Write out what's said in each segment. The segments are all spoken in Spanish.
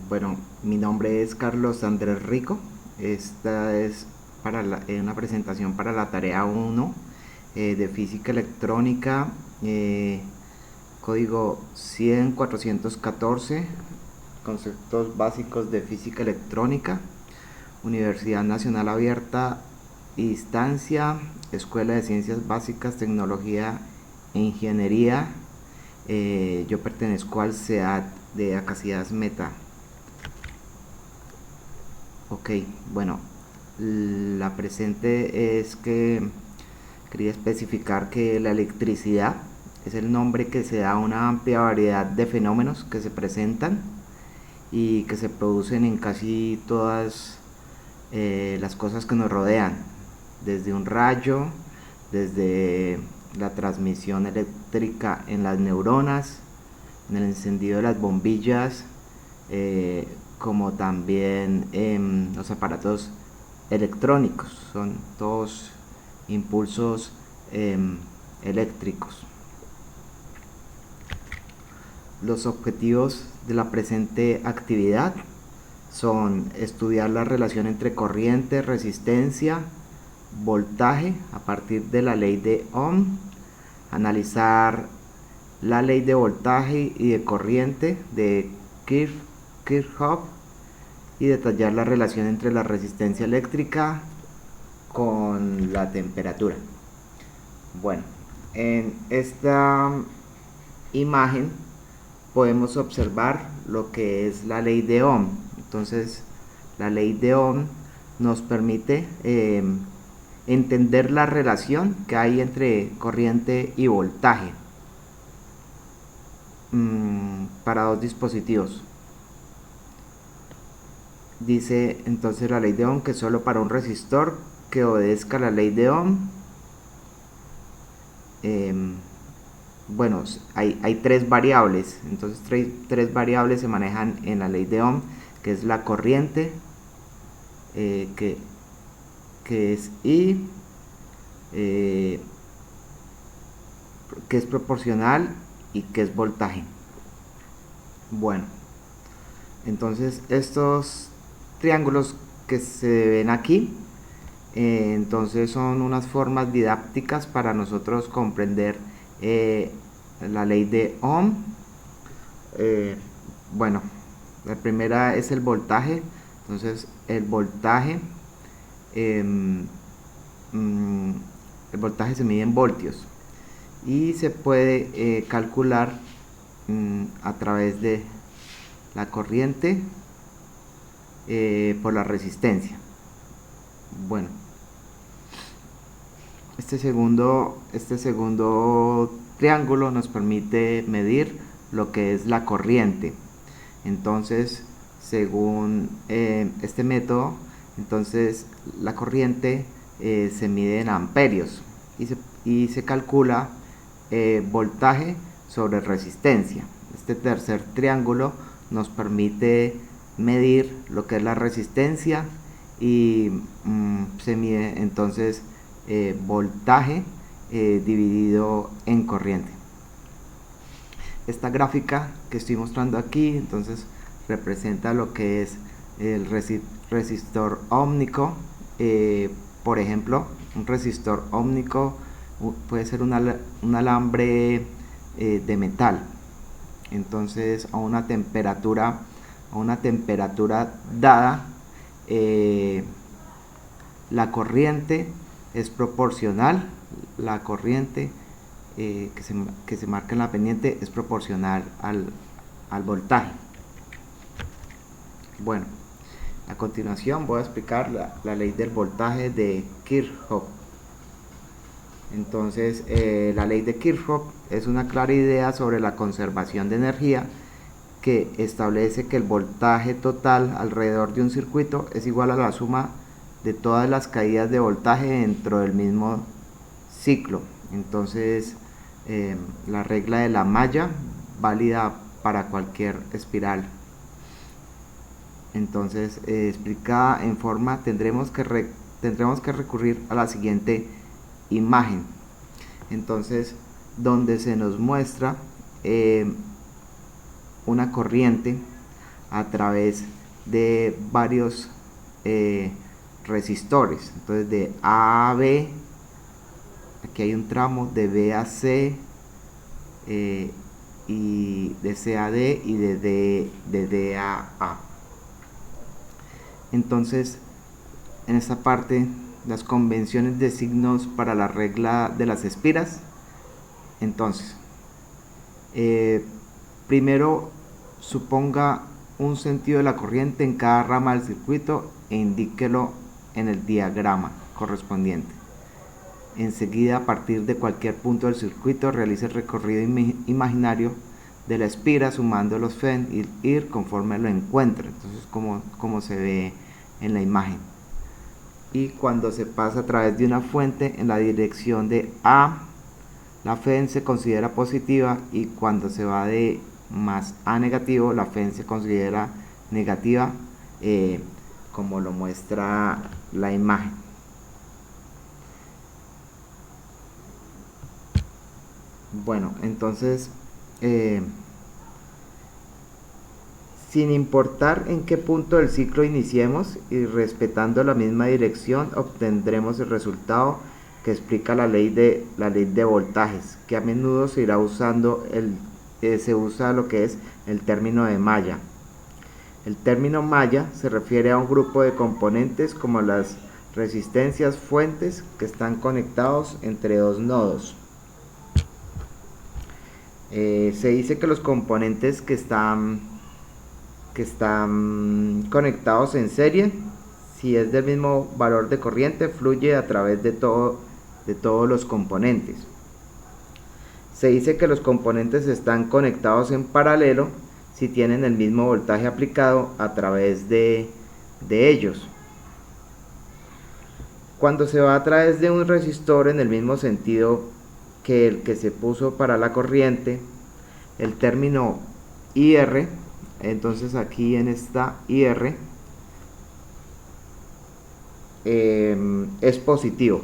Bueno, mi nombre es Carlos Andrés Rico. Esta es una presentación para la tarea 1 de física electrónica, código 100.414, conceptos básicos de física electrónica, Universidad Nacional Abierta y Distancia, Escuela de Ciencias Básicas, Tecnología e Ingeniería. Yo pertenezco al CEAT de Acacias Meta. Ok, bueno, la presente es que quería especificar que la electricidad es el nombre que se da a una amplia variedad de fenómenos que se presentan y que se producen en casi todas las cosas que nos rodean, desde un rayo, desde la transmisión eléctrica en las neuronas, en el encendido de las bombillas, como también en los aparatos electrónicos. Son todos impulsos eléctricos. Los objetivos de la presente actividad son estudiar la relación entre corriente, resistencia, voltaje a partir de la ley de Ohm, analizar la ley de voltaje y de corriente de Kirchhoff y detallar la relación entre la resistencia eléctrica con la temperatura. Bueno, en esta imagen podemos observar lo que es la ley de Ohm. Entonces, la ley de Ohm nos permite entender la relación que hay entre corriente y voltaje para dos dispositivos. Dice entonces la ley de Ohm que solo para un resistor que obedezca la ley de Ohm, bueno, hay tres variables. Entonces tres variables se manejan en la ley de Ohm, que es la corriente, que es I, que es proporcional, y que es voltaje. Bueno, entonces estos triángulos que se ven aquí, entonces son unas formas didácticas para nosotros comprender la ley de Ohm. Bueno, la primera es el voltaje. Entonces el voltaje se mide en voltios y se puede calcular a través de la corriente por la resistencia. Bueno, este segundo triángulo nos permite medir lo que es la corriente. Entonces, según este método, entonces la corriente se mide en amperios y se calcula voltaje sobre resistencia. Este tercer triángulo nos permite medir lo que es la resistencia y se mide entonces voltaje dividido en corriente. Esta gráfica que estoy mostrando aquí entonces representa lo que es el resistor ómnico. Por ejemplo, un resistor ómnico puede ser un alambre de metal. Entonces a una temperatura dada, la corriente es proporcional, la corriente que se marca en la pendiente es proporcional al voltaje. Bueno, a continuación voy a explicar la ley del voltaje de Kirchhoff. Entonces, la ley de Kirchhoff es una clara idea sobre la conservación de energía que establece que el voltaje total alrededor de un circuito es igual a la suma de todas las caídas de voltaje dentro del mismo ciclo. Entonces, la regla de la malla válida para cualquier espiral. Entonces, explicada en forma, tendremos que recurrir a la siguiente imagen. Entonces, donde se nos muestra una corriente a través de varios resistores. Entonces de A a B, aquí hay un tramo, de B a C, y de C a D, y de D a A. Entonces, en esta parte, las convenciones de signos para la regla de las espiras. Entonces, primero suponga un sentido de la corriente en cada rama del circuito e indíquelo en el diagrama correspondiente. Enseguida, a partir de cualquier punto del circuito, realice el recorrido imaginario de la espira sumando los FEN y IR conforme lo encuentre. Entonces, como se ve en la imagen. Y cuando se pasa a través de una fuente en la dirección de A, la FEN se considera positiva, y cuando se va de más A negativo, la FEN se considera negativa, como lo muestra la imagen. Bueno, entonces, sin importar en qué punto del ciclo iniciemos y respetando la misma dirección, obtendremos el resultado que explica la ley de voltajes, que a menudo se irá usando se usa lo que es el término de malla. El término malla se refiere a un grupo de componentes como las resistencias fuentes que están conectados entre dos nodos. Se dice que los componentes que están conectados en serie, si es del mismo valor de corriente, fluye a través de todos los componentes. Se dice que los componentes están conectados en paralelo si tienen el mismo voltaje aplicado a través de ellos. Cuando se va a través de un resistor en el mismo sentido que el que se puso para la corriente, el término IR, entonces aquí en esta IR es positivo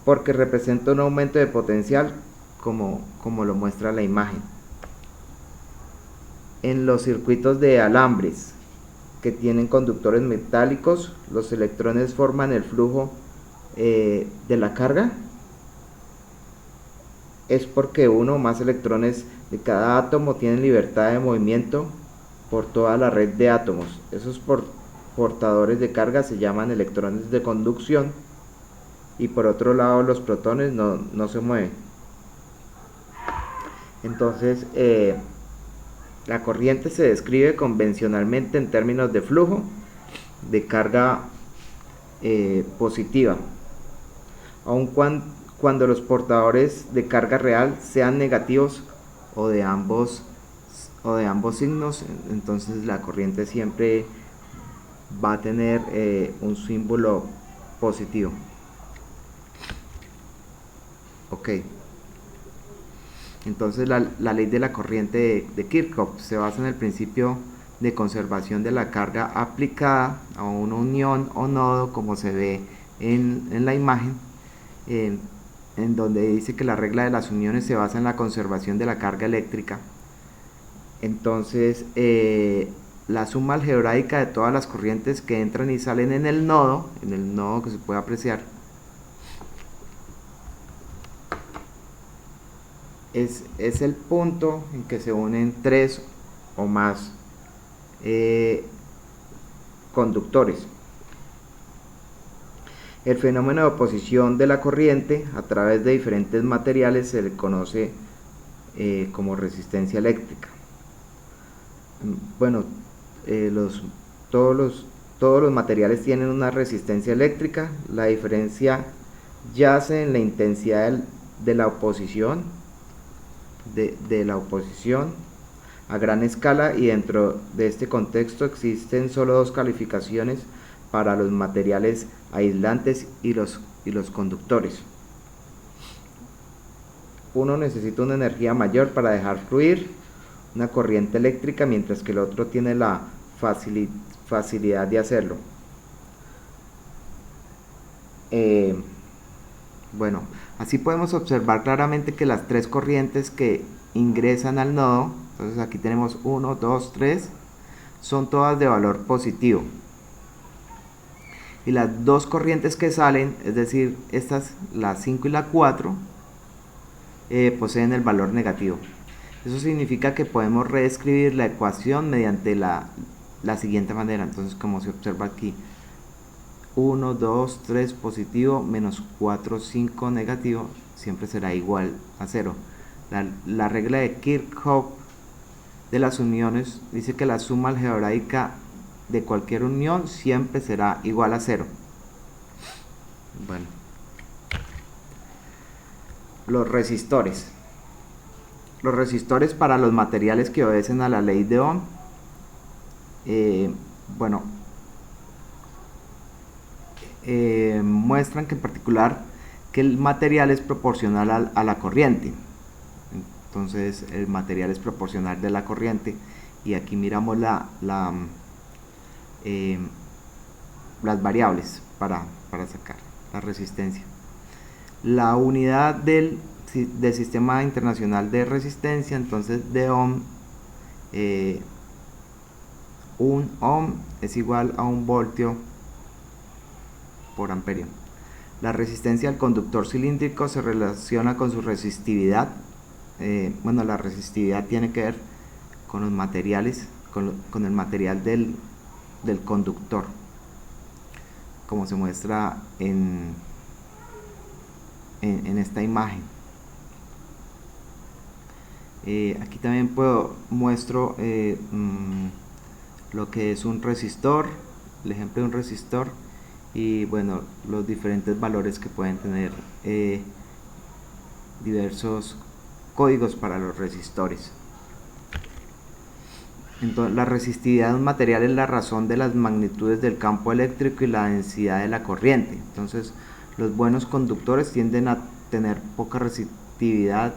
porque representa un aumento de potencial, como lo muestra la imagen. En los circuitos de alambres que tienen conductores metálicos, los electrones forman el flujo de la carga. Es porque uno o más electrones de cada átomo tienen libertad de movimiento por toda la red de átomos. Esos portadores de carga se llaman electrones de conducción, y por otro lado los protones no se mueven. Entonces, la corriente se describe convencionalmente en términos de flujo de carga positiva, aun cuando los portadores de carga real sean negativos o de ambos signos. Entonces la corriente siempre va a tener un símbolo positivo. Ok, entonces la ley de la corriente de Kirchhoff se basa en el principio de conservación de la carga aplicada a una unión o nodo, como se ve en la imagen, en donde dice que la regla de las uniones se basa en la conservación de la carga eléctrica. Entonces, la suma algebraica de todas las corrientes que entran y salen en el nodo que se puede apreciar, es el punto en que se unen tres o más conductores. El fenómeno de oposición de la corriente a través de diferentes materiales se le conoce como resistencia eléctrica. Bueno, todos los materiales tienen una resistencia eléctrica. La diferencia yace en la intensidad de la oposición, de la oposición a gran escala, y dentro de este contexto existen solo dos calificaciones para los materiales aislantes y los conductores. Uno necesita una energía mayor para dejar fluir una corriente eléctrica, mientras que el otro tiene la facilidad de hacerlo. Bueno, así podemos observar claramente que las tres corrientes que ingresan al nodo Entonces aquí tenemos 1, 2, 3, son todas de valor positivo. Y las dos corrientes que salen, es decir, estas, la 5 y la 4, poseen el valor negativo. Eso significa que podemos reescribir la ecuación mediante la siguiente manera. Entonces, como se observa aquí, 1, 2, 3 positivo menos 4, 5 negativo siempre será igual a 0. La regla de Kirchhoff de las uniones dice que la suma algebraica de cualquier unión siempre será igual a 0. Bueno, los resistores. Los resistores para los materiales que obedecen a la ley de Ohm, muestran que en particular que el material es proporcional a la corriente. Entonces el material es proporcional de la corriente, y aquí miramos las variables para sacar la resistencia. La unidad del Sistema Internacional de Resistencia, entonces de Ohm, un ohm es igual a 1 voltio por amperio. La resistencia al conductor cilíndrico se relaciona con su resistividad. La resistividad tiene que ver con los materiales, con el material del conductor, como se muestra en esta imagen. Aquí también muestro lo que es un resistor, el ejemplo de un resistor, y bueno, los diferentes valores que pueden tener diversos códigos para los resistores. Entonces, la resistividad de un material es la razón de las magnitudes del campo eléctrico y la densidad de la corriente. Entonces, los buenos conductores tienden a tener poca resistividad,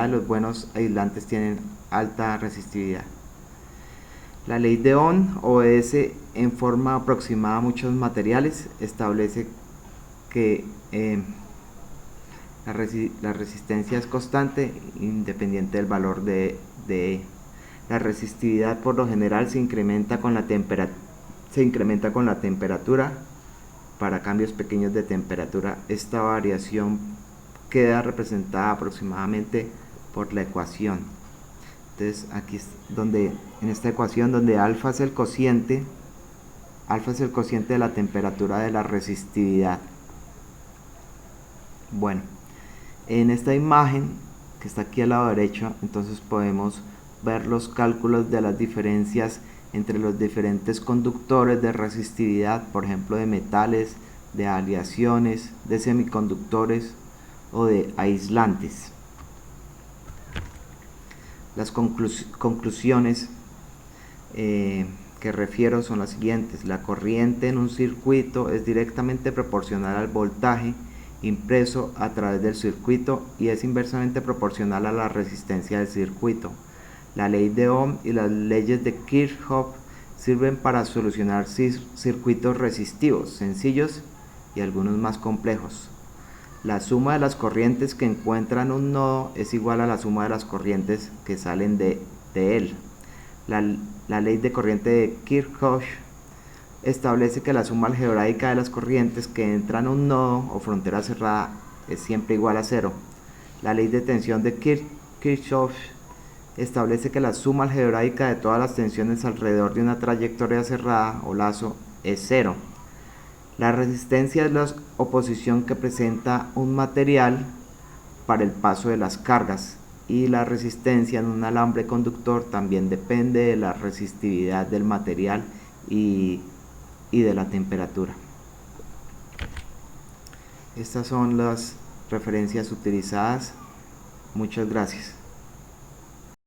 los buenos aislantes tienen alta resistividad. La ley de Ohm obedece en forma aproximada a muchos materiales. Establece que la resistencia es constante independiente del valor de E. La resistividad por lo general se incrementa con la temperatura para cambios pequeños de temperatura. Esta variación queda representada aproximadamente por la ecuación. Entonces aquí es en esta ecuación donde alfa es el cociente de la temperatura de la resistividad. Bueno, en esta imagen que está aquí al lado derecho, entonces podemos ver los cálculos de las diferencias entre los diferentes conductores de resistividad, por ejemplo de metales, de aleaciones, de semiconductores o de aislantes. Las conclusiones que refiero son las siguientes. La corriente en un circuito es directamente proporcional al voltaje impreso a través del circuito y es inversamente proporcional a la resistencia del circuito. La ley de Ohm y las leyes de Kirchhoff sirven para solucionar circuitos resistivos sencillos y algunos más complejos. La suma de las corrientes que encuentran un nodo es igual a la suma de las corrientes que salen de él. La ley de corriente de Kirchhoff establece que la suma algebraica de las corrientes que entran a un nodo o frontera cerrada es siempre igual a 0. La ley de tensión de Kirchhoff establece que la suma algebraica de todas las tensiones alrededor de una trayectoria cerrada o lazo es 0. La resistencia es la oposición que presenta un material para el paso de las cargas, y la resistencia en un alambre conductor también depende de la resistividad del material y de la temperatura. Estas son las referencias utilizadas. Muchas gracias.